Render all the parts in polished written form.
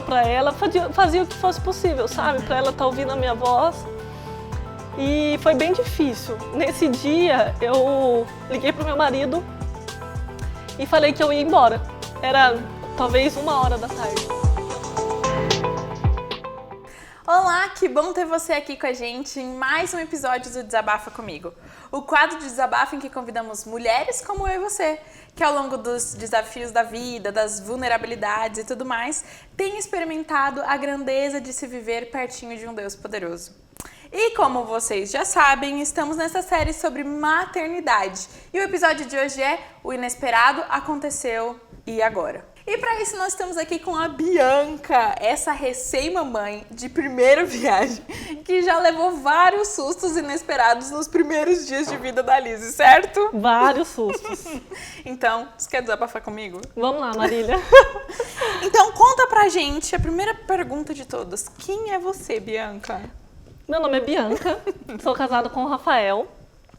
pra ela, fazia o que fosse possível, sabe? Pra ela estar ouvindo a minha voz. E foi bem difícil. Nesse dia, eu liguei pro meu marido e falei que eu ia embora. Era talvez 1h da tarde. Olá, que bom ter você aqui com a gente em mais um episódio do Desabafa Comigo. O quadro de desabafo em que convidamos mulheres como eu e você, que ao longo dos desafios da vida, das vulnerabilidades e tudo mais, têm experimentado a grandeza de se viver pertinho de um Deus poderoso. E como vocês já sabem, estamos nessa série sobre maternidade. E o episódio de hoje é O Inesperado Aconteceu e Agora? E para isso nós estamos aqui com a Bianca, essa recém-mamãe de primeira viagem, que já levou vários sustos inesperados nos primeiros dias de vida da Lizzy, certo? Vários sustos. Então, você quer desabafar comigo? Vamos lá, Marília. Então, conta pra gente a primeira pergunta de todas. Quem é você, Bianca? Meu nome é Bianca, sou casada com o Rafael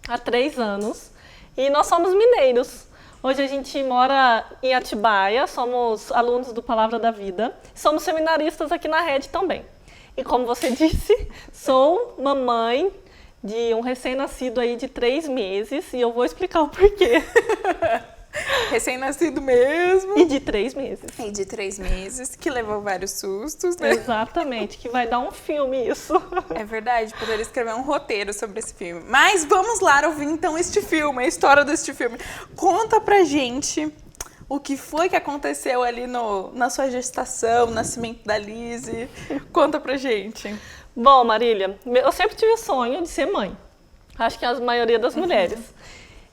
há 3 anos e nós somos mineiros. Hoje a gente mora em Atibaia, somos alunos do Palavra da Vida, somos seminaristas aqui na rede também. E como você disse, sou mamãe de um recém-nascido aí de 3 meses e eu vou explicar o porquê. Recém-nascido mesmo. E de 3 meses. E de 3 meses, que levou vários sustos, né? Exatamente, que vai dar um filme isso. É verdade, poderia escrever um roteiro sobre esse filme. Mas vamos lá ouvir então este filme, a história deste filme. Conta pra gente o que foi que aconteceu ali na sua gestação, no nascimento da Lizzy. Conta pra gente. Bom, Marília, eu sempre tive o sonho de ser mãe. Acho que a maioria das mulheres.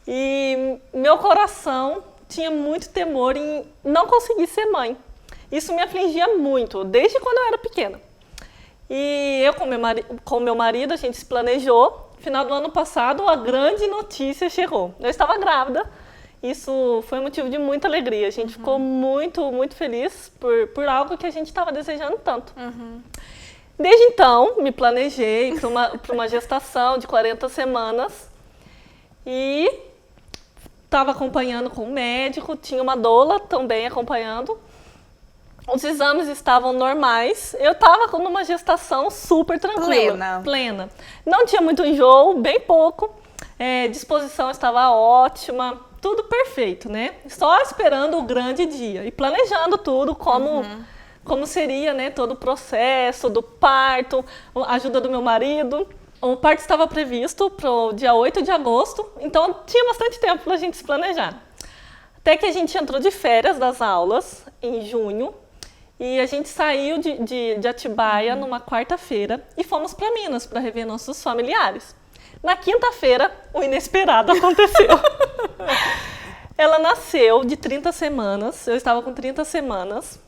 E meu coração tinha muito temor em não conseguir ser mãe. Isso me afligia muito, desde quando eu era pequena. E eu com meu marido, a gente se planejou. No final do ano passado, a grande notícia chegou. Eu estava grávida. Isso foi motivo de muita alegria. A gente ficou muito, muito feliz por algo que a gente estava desejando tanto. Desde então, me planejei para uma gestação de 40 semanas. E estava acompanhando com o médico, tinha uma doula também acompanhando. Os exames estavam normais. Eu estava numa gestação super tranquila. Plena. Não tinha muito enjoo, bem pouco. Disposição estava ótima, tudo perfeito, né? Só esperando o grande dia e planejando tudo como seria, né, todo o processo do parto, a ajuda do meu marido. O parto estava previsto para o dia 8 de agosto, então tinha bastante tempo para a gente se planejar. Até que a gente entrou de férias das aulas em junho e a gente saiu de Atibaia numa quarta-feira e fomos para Minas para rever nossos familiares. Na quinta-feira, o inesperado aconteceu. Ela nasceu de 30 semanas, eu estava com 30 semanas.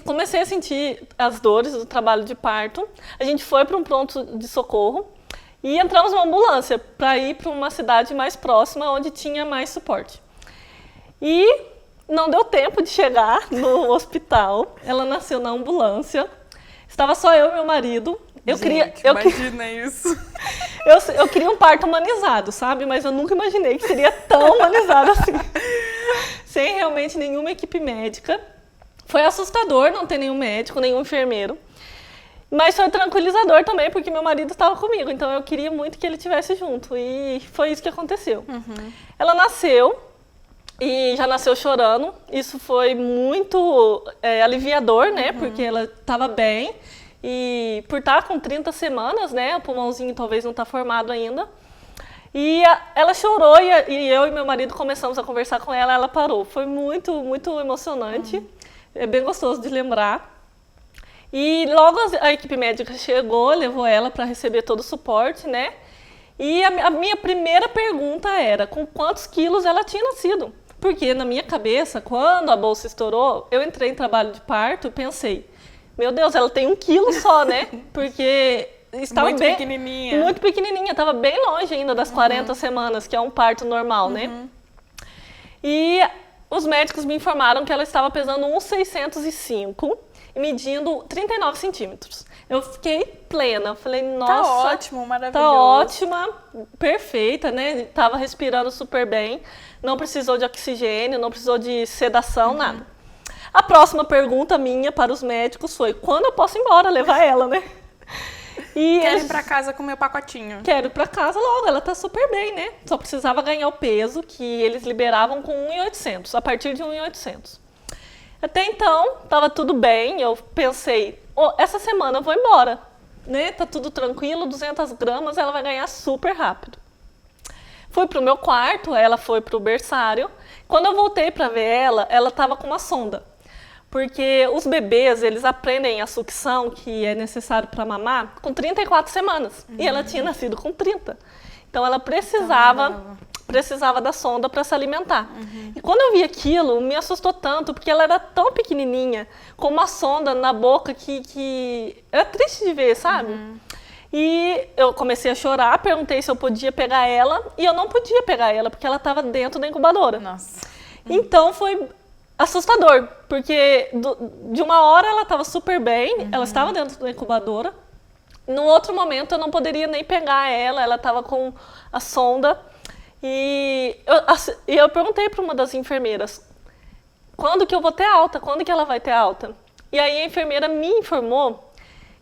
Comecei a sentir as dores do trabalho de parto. A gente foi para um pronto de socorro e entramos numa ambulância para ir para uma cidade mais próxima onde tinha mais suporte. E não deu tempo de chegar no hospital. Ela nasceu na ambulância. Estava só eu e meu marido. Imagina isso. Eu queria um parto humanizado, sabe? Mas eu nunca imaginei que seria tão humanizado assim. Sem realmente nenhuma equipe médica. Foi assustador não ter nenhum médico, nenhum enfermeiro. Mas foi tranquilizador também, porque meu marido estava comigo. Então eu queria muito que ele estivesse junto. E foi isso que aconteceu. Ela nasceu e já nasceu chorando. Isso foi muito aliviador, né? Porque ela estava bem. E por estar com 30 semanas, né? O pulmãozinho talvez não está formado ainda. E ela chorou e eu e meu marido começamos a conversar com ela. Ela parou. Foi muito, muito emocionante. É bem gostoso de lembrar. E logo a equipe médica chegou, levou ela para receber todo o suporte, né? E a minha primeira pergunta era com quantos quilos ela tinha nascido. Porque na minha cabeça, quando a bolsa estourou, eu entrei em trabalho de parto e pensei, meu Deus, ela tem 1 quilo só, né? Porque estava muito pequenininha. Muito pequenininha, estava bem longe ainda das 40 semanas, que é um parto normal, né? E os médicos me informaram que ela estava pesando 1,605 e medindo 39 centímetros. Eu fiquei plena, falei, nossa... Tá ótimo, maravilhoso. Tá ótima, perfeita, né? Tava respirando super bem, não precisou de oxigênio, não precisou de sedação, nada. A próxima pergunta minha para os médicos foi: quando eu posso ir embora, levar ela, né? E Quero ir pra casa com o meu pacotinho. Quero ir pra casa logo, ela tá super bem, né? Só precisava ganhar o peso que eles liberavam com 1.800, a partir de 1.800. Até então, tava tudo bem, eu pensei, essa semana eu vou embora, né? Tá tudo tranquilo, 200 gramas, ela vai ganhar super rápido. Fui pro meu quarto, ela foi pro berçário. Quando eu voltei pra ver ela tava com uma sonda. Porque os bebês, eles aprendem a sucção, que é necessário para mamar, com 34 semanas. E ela tinha nascido com 30. Então, ela precisava da sonda para se alimentar. E quando eu vi aquilo, me assustou tanto, porque ela era tão pequenininha, com uma sonda na boca que era triste de ver, sabe? E eu comecei a chorar, perguntei se eu podia pegar ela, e eu não podia pegar ela, porque ela estava dentro da incubadora. Nossa. Então, foi assustador, porque de uma hora ela estava super bem, ela estava dentro da incubadora. No outro momento eu não poderia nem pegar ela estava com a sonda. E eu perguntei para uma das enfermeiras, quando que eu vou ter alta? Quando que ela vai ter alta? E aí a enfermeira me informou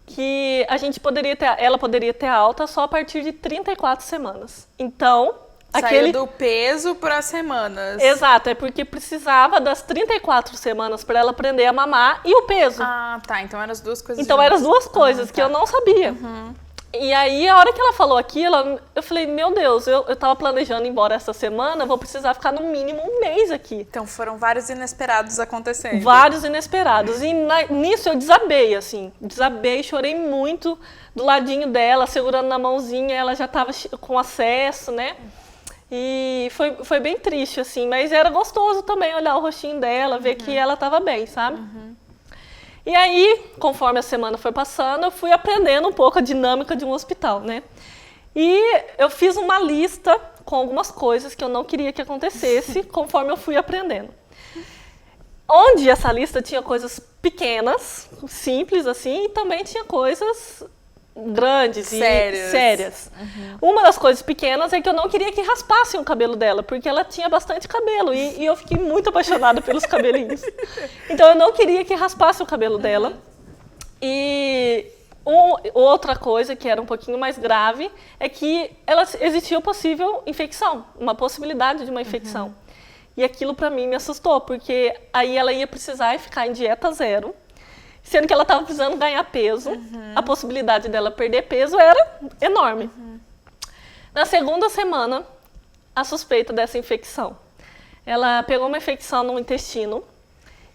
que ela poderia ter alta só a partir de 34 semanas. Então, saiu do peso para semanas. Exato, é porque precisava das 34 semanas para ela aprender a mamar e o peso. Ah, tá. Então eram as duas coisas. Então eram as duas coisas que eu não sabia. E aí, a hora que ela falou aquilo, eu falei, meu Deus, eu tava planejando ir embora essa semana, vou precisar ficar no mínimo um mês aqui. Então foram vários inesperados acontecendo. Vários inesperados. E nisso eu desabei, assim. Desabei, chorei muito do ladinho dela, segurando na mãozinha, ela já tava com acesso, né? E foi bem triste, assim, mas era gostoso também olhar o rostinho dela, ver que ela estava bem, sabe? E aí, conforme a semana foi passando, eu fui aprendendo um pouco a dinâmica de um hospital, né? E eu fiz uma lista com algumas coisas que eu não queria que acontecesse, conforme eu fui aprendendo. Onde essa lista tinha coisas pequenas, simples, assim, e também tinha coisas grandes e sérias. Uma das coisas pequenas é que eu não queria que raspassem o cabelo dela, porque ela tinha bastante cabelo e eu fiquei muito apaixonada pelos cabelinhos. Então eu não queria que raspasse o cabelo dela. E outra coisa que era um pouquinho mais grave é que existia possível infecção, uma possibilidade de uma infecção. E aquilo para mim me assustou, porque aí ela ia precisar ficar em dieta zero, sendo que ela estava precisando ganhar peso, a possibilidade dela perder peso era enorme. Na segunda semana, a suspeita dessa infecção. Ela pegou uma infecção no intestino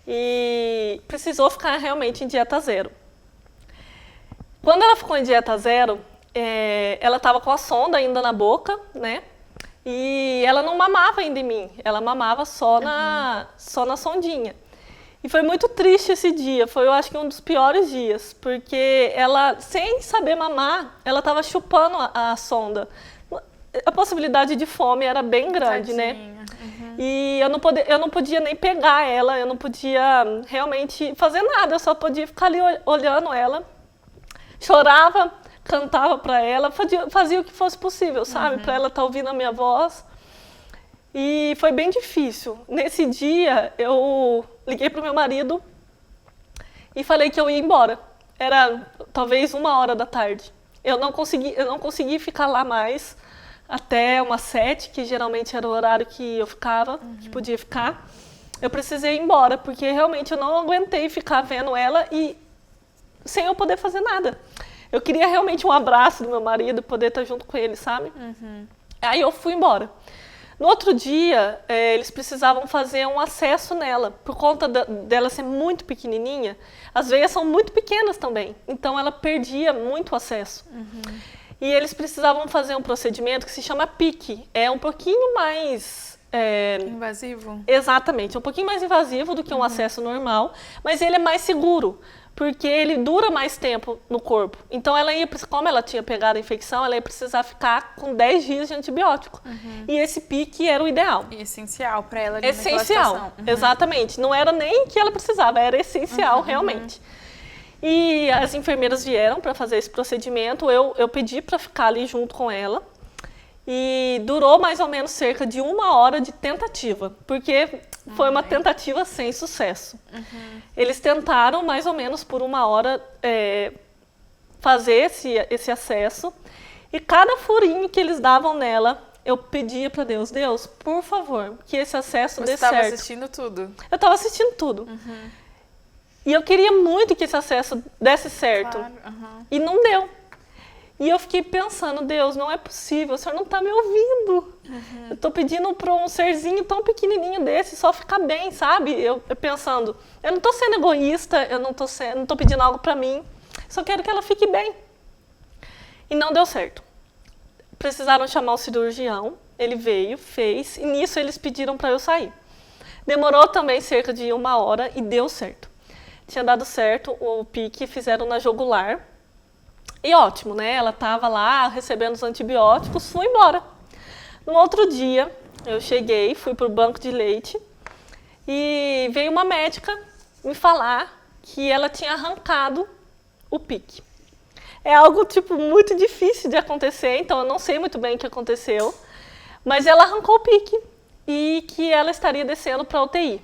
e precisou ficar realmente em dieta zero. Quando ela ficou em dieta zero, ela estava com a sonda ainda na boca, né? E ela não mamava ainda em mim, ela mamava só na sondinha. E foi muito triste esse dia, foi eu acho que um dos piores dias, porque ela, sem saber mamar, ela estava chupando a sonda. A possibilidade de fome era bem grande, né? E eu não podia nem pegar ela, eu não podia realmente fazer nada, eu só podia ficar ali olhando ela. Chorava, cantava para ela, fazia o que fosse possível, sabe? Para ela estar ouvindo a minha voz. E foi bem difícil. Nesse dia, eu liguei para o meu marido e falei que eu ia embora. Era talvez 1h da tarde. Eu não consegui ficar lá mais até umas 7, que geralmente era o horário que eu ficava, que podia ficar. Eu precisei ir embora, porque realmente eu não aguentei ficar vendo ela e sem eu poder fazer nada. Eu queria realmente um abraço do meu marido, poder estar junto com ele, sabe? Aí eu fui embora. No outro dia, eles precisavam fazer um acesso nela. Por conta dela ser muito pequenininha, as veias são muito pequenas também. Então, ela perdia muito acesso. E eles precisavam fazer um procedimento que se chama PICC. É um pouquinho mais... invasivo? Exatamente. É um pouquinho mais invasivo do que um acesso normal, mas ele é mais seguro, porque ele dura mais tempo no corpo. Então, como ela tinha pegado a infecção, ela ia precisar ficar com 10 dias de antibiótico. E esse PICC era o ideal. E essencial para ela. Essencial, exatamente. Não era nem que ela precisava, era essencial realmente. E as enfermeiras vieram para fazer esse procedimento, eu pedi para ficar ali junto com ela. E durou mais ou menos cerca de 1 hora de tentativa, porque foi uma tentativa sem sucesso. Eles tentaram mais ou menos por 1 hora fazer esse acesso, e cada furinho que eles davam nela, eu pedia para Deus, Deus, por favor, que esse acesso dê certo. Você estava assistindo tudo? Eu estava assistindo tudo. E eu queria muito que esse acesso desse certo. Claro. E não deu. E eu fiquei pensando, Deus, não é possível, o Senhor não está me ouvindo. Eu estou pedindo para um serzinho tão pequenininho desse só ficar bem, sabe? Eu pensando, eu não estou sendo egoísta, eu não estou pedindo algo para mim, só quero que ela fique bem. E não deu certo. Precisaram chamar o cirurgião, ele veio, fez, e nisso eles pediram para eu sair. Demorou também cerca de 1 hora e deu certo. Tinha dado certo, o pique fizeram na jugular. E ótimo, né? Ela estava lá recebendo os antibióticos, fui embora. No outro dia, eu cheguei, fui para o banco de leite e veio uma médica me falar que ela tinha arrancado o pique. É algo, tipo, muito difícil de acontecer, então eu não sei muito bem o que aconteceu, mas ela arrancou o pique e que ela estaria descendo para a UTI.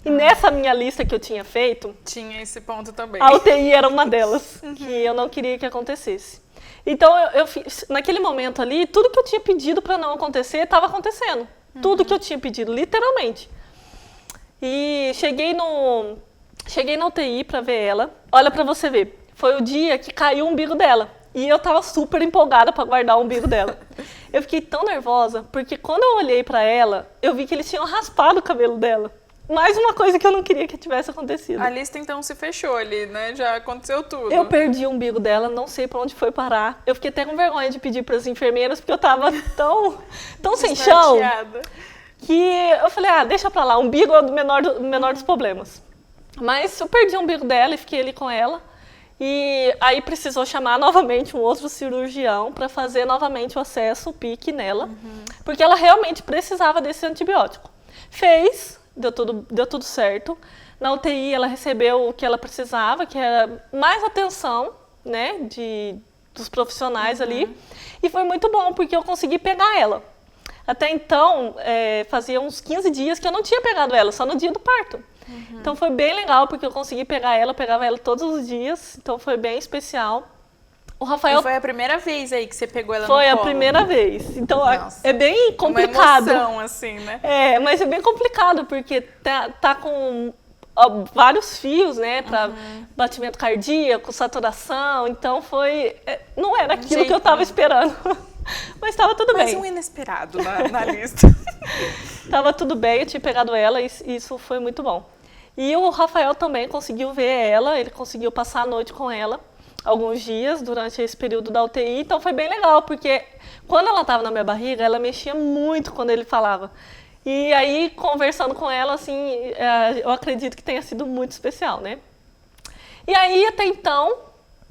E nessa minha lista que eu tinha feito... Tinha esse ponto também. A UTI era uma delas, que eu não queria que acontecesse. Então, eu fiz, naquele momento ali, tudo que eu tinha pedido para não acontecer, estava acontecendo. Tudo que eu tinha pedido, literalmente. E cheguei na UTI para ver ela. Olha para você ver, foi o dia que caiu o umbigo dela. E eu estava super empolgada para guardar o umbigo dela. Eu fiquei tão nervosa, porque quando eu olhei para ela, eu vi que eles tinham raspado o cabelo dela. Mais uma coisa que eu não queria que tivesse acontecido. A lista então se fechou ali, né? Já aconteceu tudo. Eu perdi o umbigo dela, não sei pra onde foi parar. Eu fiquei até com vergonha de pedir para as enfermeiras, porque eu tava tão sem chão, que eu falei, deixa pra lá, o umbigo é o menor dos problemas. Mas eu perdi o umbigo dela e fiquei ali com ela. E aí precisou chamar novamente um outro cirurgião para fazer novamente o acesso, o pique nela, porque ela realmente precisava desse antibiótico. Fez... Deu tudo certo. Na UTI ela recebeu o que ela precisava, que era mais atenção, né, dos profissionais ali. E foi muito bom, porque eu consegui pegar ela. Até então, fazia uns 15 dias que eu não tinha pegado ela, só no dia do parto. Então foi bem legal, porque eu consegui pegar ela, eu pegava ela todos os dias, então foi bem especial. O Rafael... E foi a primeira vez aí que você pegou ela no colo? Foi a primeira vez. Então, é bem complicado. Uma emoção, assim, né? Mas é bem complicado, porque tá com vários fios, né? Para batimento cardíaco, saturação. Então, não era aquilo que eu estava esperando. Mas estava tudo bem. Mas um inesperado na lista. Tava tudo bem, eu tinha pegado ela e isso foi muito bom. E o Rafael também conseguiu ver ela, ele conseguiu passar a noite com ela. Alguns dias durante esse período da UTI, então foi bem legal, porque quando ela estava na minha barriga, ela mexia muito quando ele falava. E aí, conversando com ela, assim, eu acredito que tenha sido muito especial, né? E aí, até então,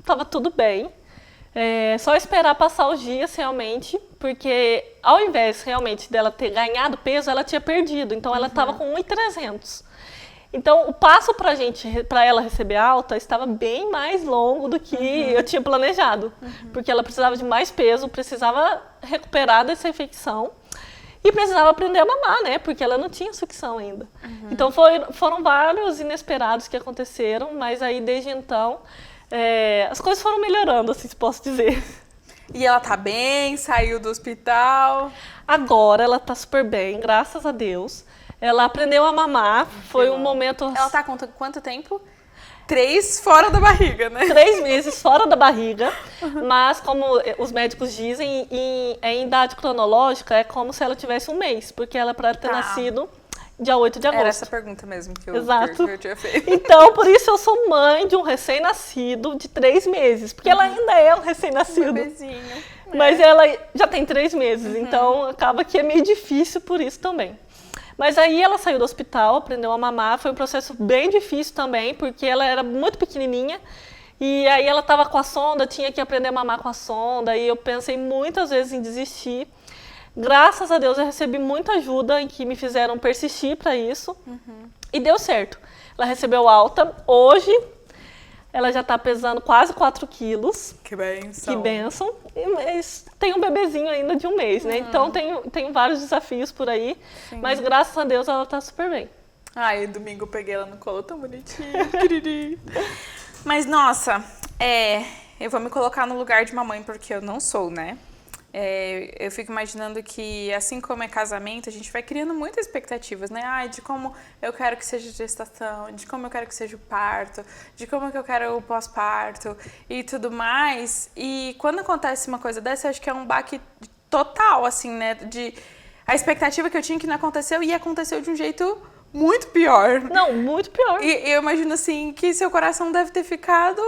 estava tudo bem. Só esperar passar os dias, realmente, porque ao invés, realmente, dela ter ganhado peso, ela tinha perdido. Então, ela estava com 1.300. Então, o passo para ela receber alta estava bem mais longo do que eu tinha planejado. Porque ela precisava de mais peso, precisava recuperar dessa infecção e precisava aprender a mamar, né? Porque ela não tinha sucção ainda. Então, foram vários inesperados que aconteceram, mas aí, desde então, as coisas foram melhorando, assim, se posso dizer. E ela tá bem? Saiu do hospital? Agora ela tá super bem, graças a Deus. Ela aprendeu a mamar, foi um momento... Ela tá com quanto tempo? 3 fora da barriga, né? 3 meses fora da barriga, mas como os médicos dizem, em idade cronológica é como se ela tivesse 1 mês, porque ela é para ter nascido dia 8 de agosto. Era essa pergunta mesmo que eu tinha feito. Então, por isso eu sou mãe de um recém-nascido de 3 meses, porque ela ainda é um recém-nascido. Um bebezinho. Mas ela já tem 3 meses, então acaba que é meio difícil por isso também. Mas aí ela saiu do hospital, aprendeu a mamar, foi um processo bem difícil também, porque ela era muito pequenininha, e aí ela estava com a sonda, tinha que aprender a mamar com a sonda, e eu pensei muitas vezes em desistir. Graças a Deus eu recebi muita ajuda em que me fizeram persistir para isso, e deu certo. Ela recebeu alta, hoje Ela já está pesando quase 4 quilos. Que bênção. Que bênção. Mas tem um bebezinho ainda de 1 mês, né? Então tenho vários desafios por aí. Sim. Mas graças a Deus ela está super bem. Ai, domingo eu peguei ela no colo tão bonitinho, querido. Mas, nossa, eu vou me colocar no lugar de uma mãe, porque eu não sou, né? Eu fico imaginando que, assim como é casamento, a gente vai criando muitas expectativas, né? Ai, de como eu quero que seja a gestação, de como eu quero que seja o parto, de como que eu quero o pós-parto e tudo mais. E quando acontece uma coisa dessa, eu acho que é um baque total, assim, né? A expectativa que eu tinha que não aconteceu e aconteceu de um jeito muito pior. Não, muito pior. E eu imagino, assim, que seu coração deve ter ficado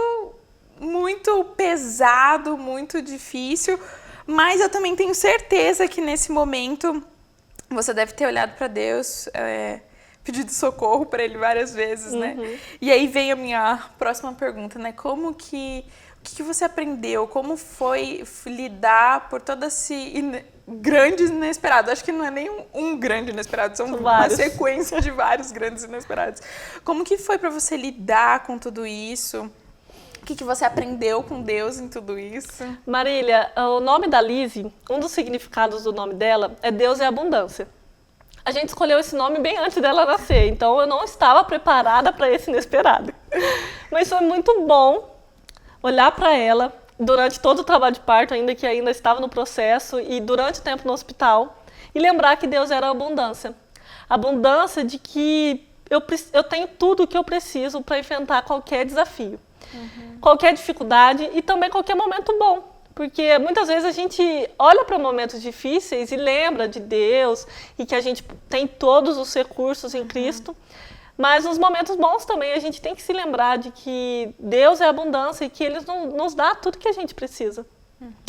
muito pesado, muito difícil. Mas eu também tenho certeza que nesse momento você deve ter olhado para Deus, pedido socorro para Ele várias vezes, né? E aí vem a minha próxima pergunta, né? O que você aprendeu? Como foi lidar por todo esse grande inesperado? Acho que não é nem um grande inesperado, são uma sequência de vários grandes inesperados. Como que foi para você lidar com tudo isso? O que você aprendeu com Deus em tudo isso? Marília, o nome da Lizzie, um dos significados do nome dela é Deus é abundância. A gente escolheu esse nome bem antes dela nascer, então eu não estava preparada para esse inesperado. Mas foi muito bom olhar para ela durante todo o trabalho de parto, ainda estava no processo, e durante o tempo no hospital, e lembrar que Deus era abundância. Abundância de que eu tenho tudo o que eu preciso para enfrentar qualquer desafio. Qualquer dificuldade e também qualquer momento bom, porque muitas vezes a gente olha para momentos difíceis e lembra de Deus e que a gente tem todos os recursos em Cristo, mas nos momentos bons também a gente tem que se lembrar de que Deus é abundância e que Ele nos dá tudo que a gente precisa.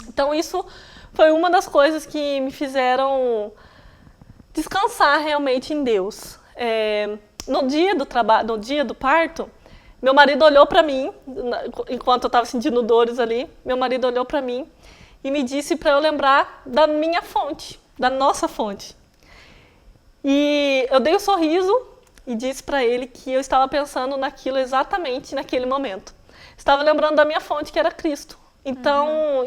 Então isso foi uma das coisas que me fizeram descansar realmente em Deus. No dia do parto, meu marido olhou para mim, enquanto eu estava sentindo dores ali, meu marido olhou para mim e me disse para eu lembrar da minha fonte, da nossa fonte. E eu dei um sorriso e disse para ele que eu estava pensando naquilo exatamente naquele momento. Estava lembrando da minha fonte, que era Cristo. Então,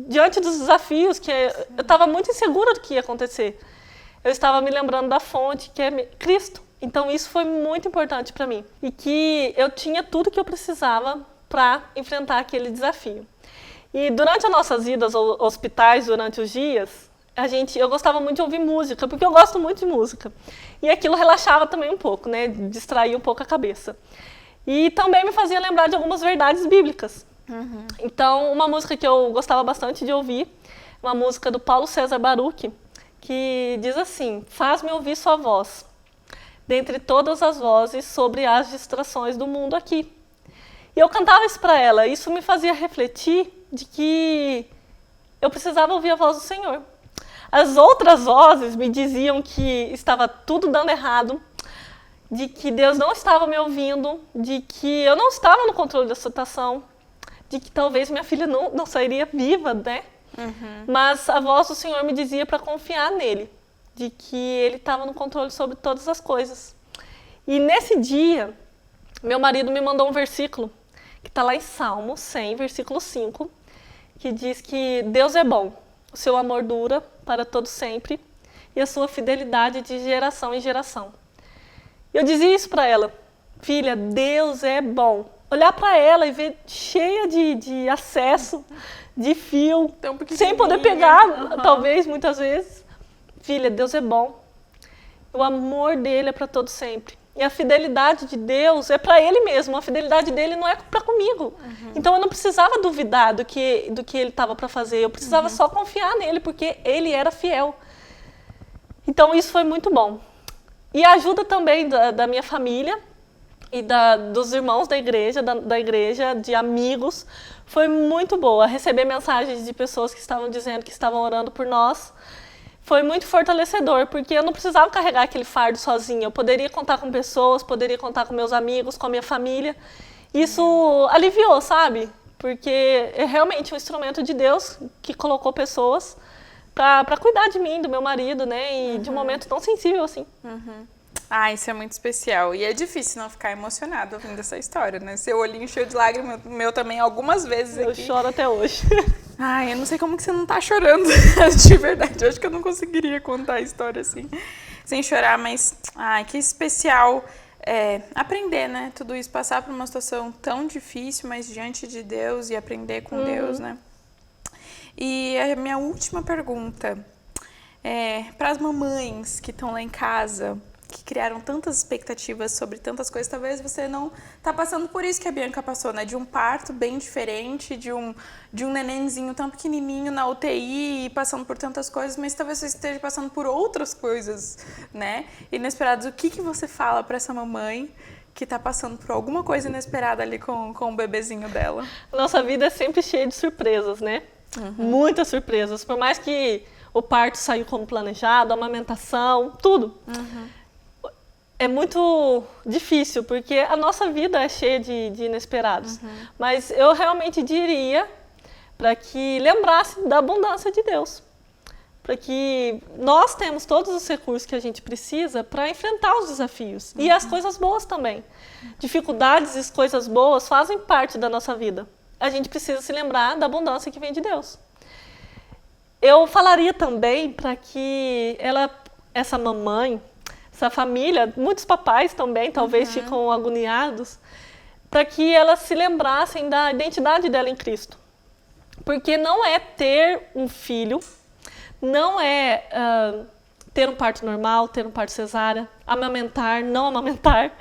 diante dos desafios, que eu estava muito insegura do que ia acontecer, eu estava me lembrando da fonte, que é Cristo. Então isso foi muito importante para mim e que eu tinha tudo que eu precisava para enfrentar aquele desafio. E durante as nossas idas aos hospitais, durante os dias, eu gostava muito de ouvir música, porque eu gosto muito de música. E aquilo relaxava também um pouco, né? Distraía um pouco a cabeça. E também me fazia lembrar de algumas verdades bíblicas. Então, uma música que eu gostava bastante de ouvir, uma música do Paulo César Baruch, que diz assim: faz-me ouvir sua voz, dentre todas as vozes sobre as distrações do mundo aqui. E eu cantava isso para ela, isso me fazia refletir de que eu precisava ouvir a voz do Senhor. As outras vozes me diziam que estava tudo dando errado, de que Deus não estava me ouvindo, de que eu não estava no controle da situação, de que talvez minha filha não sairia viva, né? Mas a voz do Senhor me dizia para confiar nele, de que Ele estava no controle sobre todas as coisas. E nesse dia, meu marido me mandou um versículo, que está lá em Salmo 100, versículo 5, que diz que Deus é bom, o seu amor dura para todo sempre, e a sua fidelidade de geração em geração. Eu dizia isso para ela: filha, Deus é bom. Olhar para ela e ver cheia de acesso, de fio, sem poder pegar, talvez, muitas vezes. Filha, Deus é bom. O amor dele é para todo sempre. E a fidelidade de Deus é para ele mesmo. A fidelidade dele não é para comigo. Então eu não precisava duvidar do que ele estava para fazer. Eu precisava só confiar nele, porque ele era fiel. Então isso foi muito bom. E a ajuda também da minha família e dos irmãos da igreja, de amigos, foi muito boa. Receber mensagens de pessoas que estavam dizendo que estavam orando por nós foi muito fortalecedor, porque eu não precisava carregar aquele fardo sozinha. Eu poderia contar com pessoas, poderia contar com meus amigos, com a minha família. Isso aliviou, sabe? Porque é realmente um instrumento de Deus que colocou pessoas para cuidar de mim, do meu marido, né? E de um momento tão sensível assim. Ah, isso é muito especial. E é difícil não ficar emocionado ouvindo essa história, né? Seu olhinho cheio de lágrimas, meu também algumas vezes aqui. Eu choro até hoje. Ai, eu não sei como que você não tá chorando, de verdade. Eu acho que eu não conseguiria contar a história assim, sem chorar, mas... Ai, que especial aprender, né? Tudo isso, passar por uma situação tão difícil, mas diante de Deus e aprender com Deus, né? E a minha última pergunta para as mamães que estão lá em casa, que criaram tantas expectativas sobre tantas coisas, talvez você não tá passando por isso que a Bianca passou, né? De um parto bem diferente, de um nenenzinho tão pequenininho na UTI e passando por tantas coisas, mas talvez você esteja passando por outras coisas, né? Inesperadas. O que você fala para essa mamãe que tá passando por alguma coisa inesperada ali com o bebezinho dela? Nossa vida é sempre cheia de surpresas, né? Muitas surpresas. Por mais que o parto saiu como planejado, a amamentação, tudo. É muito difícil, porque a nossa vida é cheia de inesperados. Mas eu realmente diria para que lembrasse da abundância de Deus. Para que nós temos todos os recursos que a gente precisa para enfrentar os desafios. E as coisas boas também. Dificuldades e coisas boas fazem parte da nossa vida. A gente precisa se lembrar da abundância que vem de Deus. Eu falaria também para que essa mamãe, essa família, muitos papais também talvez ficam agoniados, para que elas se lembrassem da identidade dela em Cristo. Porque não é ter um filho, não é ter um parto normal, ter um parto cesárea, amamentar, não amamentar,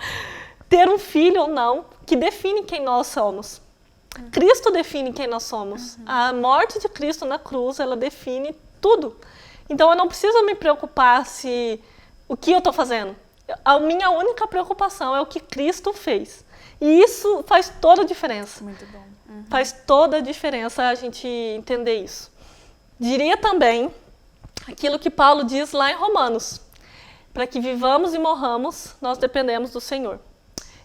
ter um filho ou não, que define quem nós somos. Cristo define quem nós somos. A morte de Cristo na cruz, ela define tudo. Então eu não preciso me preocupar o que eu estou fazendo. A minha única preocupação é o que Cristo fez. E isso faz toda a diferença. Muito bom. Faz toda a diferença a gente entender isso. Diria também aquilo que Paulo diz lá em Romanos. Para que vivamos e morramos, nós dependemos do Senhor.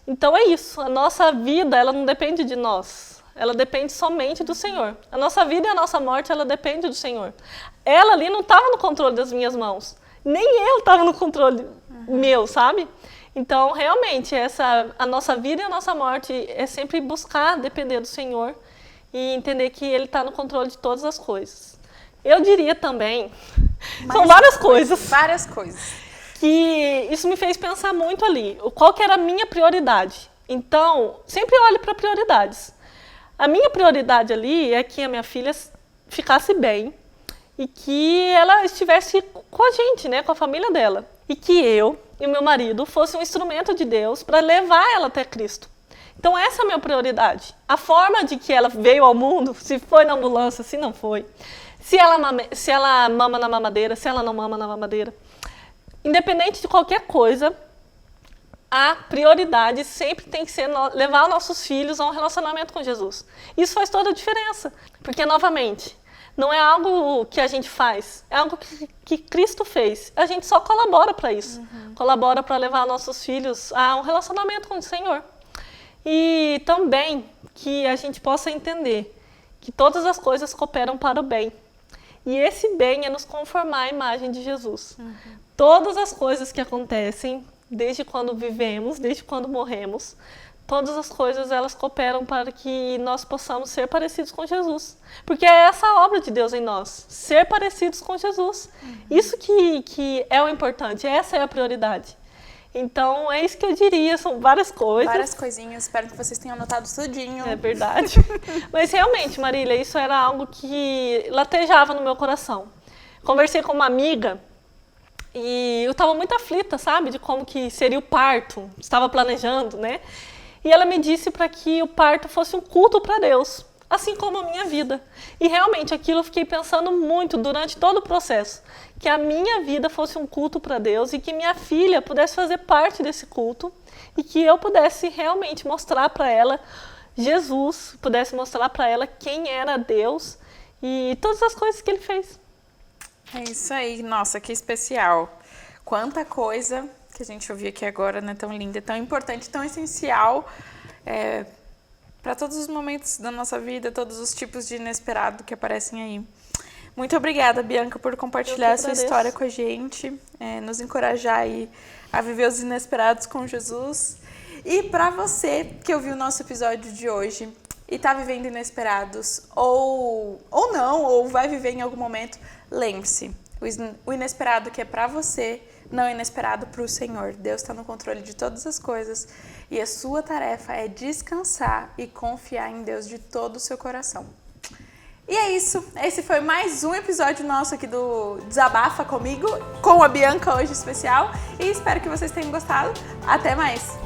Então é isso. A nossa vida, ela não depende de nós. Ela depende somente do Senhor. A nossa vida e a nossa morte, ela depende do Senhor. Ela ali não estava no controle das minhas mãos. Nem eu estava no controle meu, sabe? Então, realmente, a nossa vida e a nossa morte é sempre buscar depender do Senhor e entender que Ele está no controle de todas as coisas. Eu diria também, são várias coisas. Várias coisas. Que isso me fez pensar muito ali. Qual que era a minha prioridade? Então, sempre olhe para prioridades. A minha prioridade ali é que a minha filha ficasse bem e que ela estivesse com a gente, né, com a família dela. E que eu e o meu marido fossem um instrumento de Deus para levar ela até Cristo. Então essa é a minha prioridade. A forma de que ela veio ao mundo, se foi na ambulância, se não foi, se ela mama na mamadeira, se ela não mama na mamadeira. Independente de qualquer coisa, a prioridade sempre tem que ser levar nossos filhos a um relacionamento com Jesus. Isso faz toda a diferença, porque, novamente, não é algo que a gente faz, é algo que Cristo fez. A gente só colabora para isso, colabora para levar nossos filhos a um relacionamento com o Senhor. E também que a gente possa entender que todas as coisas cooperam para o bem. E esse bem é nos conformar à imagem de Jesus. Todas as coisas que acontecem, desde quando vivemos, desde quando morremos, todas as coisas elas cooperam para que nós possamos ser parecidos com Jesus. Porque é essa a obra de Deus em nós, ser parecidos com Jesus. Isso que é o importante, essa é a prioridade. Então, é isso que eu diria, são várias coisas. Várias coisinhas, espero que vocês tenham anotado tudinho. É verdade. Mas realmente, Marília, isso era algo que latejava no meu coração. Conversei com uma amiga e eu estava muito aflita, sabe, de como que seria o parto, estava planejando, né? E ela me disse para que o parto fosse um culto para Deus, assim como a minha vida. E realmente aquilo eu fiquei pensando muito durante todo o processo, que a minha vida fosse um culto para Deus e que minha filha pudesse fazer parte desse culto e que eu pudesse realmente mostrar para ela Jesus, pudesse mostrar para ela quem era Deus e todas as coisas que Ele fez. É isso aí, nossa, que especial. Quanta coisa que a gente ouviu aqui agora, né? Tão linda, tão importante, tão essencial para todos os momentos da nossa vida, todos os tipos de inesperado que aparecem aí. Muito obrigada, Bianca, por compartilhar a sua agradeço. história com a gente, nos encorajar aí a viver os inesperados com Jesus. E para você que ouviu o nosso episódio de hoje e está vivendo inesperados, ou não, ou vai viver em algum momento, lembre-se, o inesperado que é para você não é inesperado para o Senhor. Deus está no controle de todas as coisas e a sua tarefa é descansar e confiar em Deus de todo o seu coração. E é isso, esse foi mais um episódio nosso aqui do Desabafa Comigo, com a Bianca hoje especial, e espero que vocês tenham gostado. Até mais!